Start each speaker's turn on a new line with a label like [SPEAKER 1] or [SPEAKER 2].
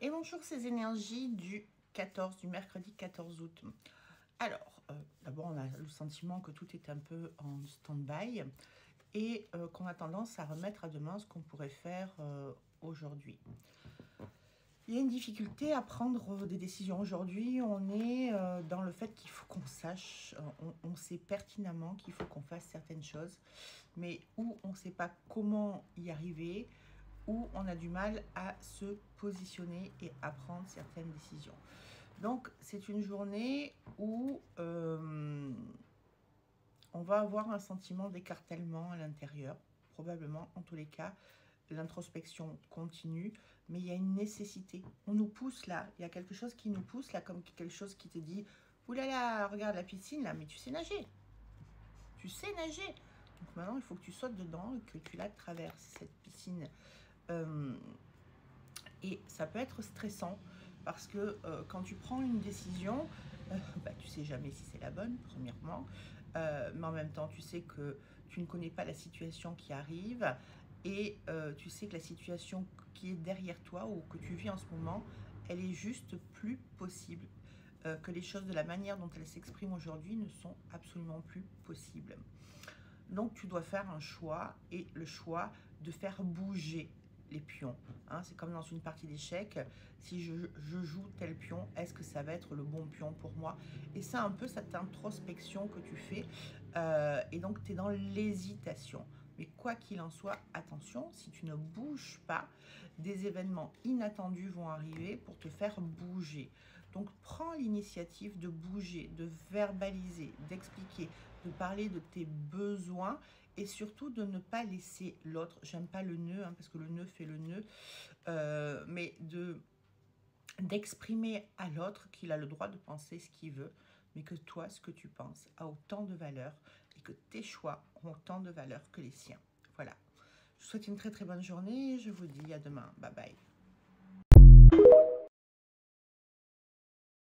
[SPEAKER 1] Et bonjour, ces énergies du mercredi 14 août. Alors, d'abord, on a le sentiment que tout est un peu en stand-by et qu'on a tendance à remettre à demain ce qu'on pourrait faire aujourd'hui. Il y a une difficulté à prendre des décisions aujourd'hui. On est dans le fait qu'il faut qu'on sache, on sait pertinemment qu'il faut qu'on fasse certaines choses, mais où on ne sait pas comment y arriver, où on a du mal à se positionner et à prendre certaines décisions. Donc, c'est une journée où on va avoir un sentiment d'écartèlement à l'intérieur, probablement, en tous les cas. L'introspection continue, mais il y a une nécessité. On nous pousse là, il y a quelque chose qui nous pousse là, comme quelque chose qui te dit « Ouh là là, regarde la piscine là, mais tu sais nager. Tu sais nager. » Donc maintenant, il faut que tu sautes dedans et que tu la traverses, cette piscine. Et ça peut être stressant parce que quand tu prends une décision, tu sais jamais si c'est la bonne, premièrement, mais en même temps, tu sais que tu ne connais pas la situation qui arrive et tu sais que la situation qui est derrière toi ou que tu vis en ce moment, elle est juste plus possible, que les choses de la manière dont elles s'expriment aujourd'hui ne sont absolument plus possibles. Donc tu dois faire un choix et le choix de faire bouger les pions. Hein, c'est comme dans une partie d'échecs, si je joue tel pion, est-ce que ça va être le bon pion pour moi? Et c'est un peu cette introspection que tu fais, et donc tu es dans l'hésitation. Mais quoi qu'il en soit, attention, si tu ne bouges pas, des événements inattendus vont arriver pour te faire bouger. Donc prends l'initiative de bouger, de verbaliser, d'expliquer, de parler de tes besoins et surtout de ne pas laisser l'autre, j'aime pas le nœud, parce que le nœud fait le nœud, mais d'exprimer à l'autre qu'il a le droit de penser ce qu'il veut, mais que toi, ce que tu penses a autant de valeur et que tes choix ont autant de valeur que les siens. Voilà. Je vous souhaite une très très bonne journée et je vous dis à demain. Bye bye.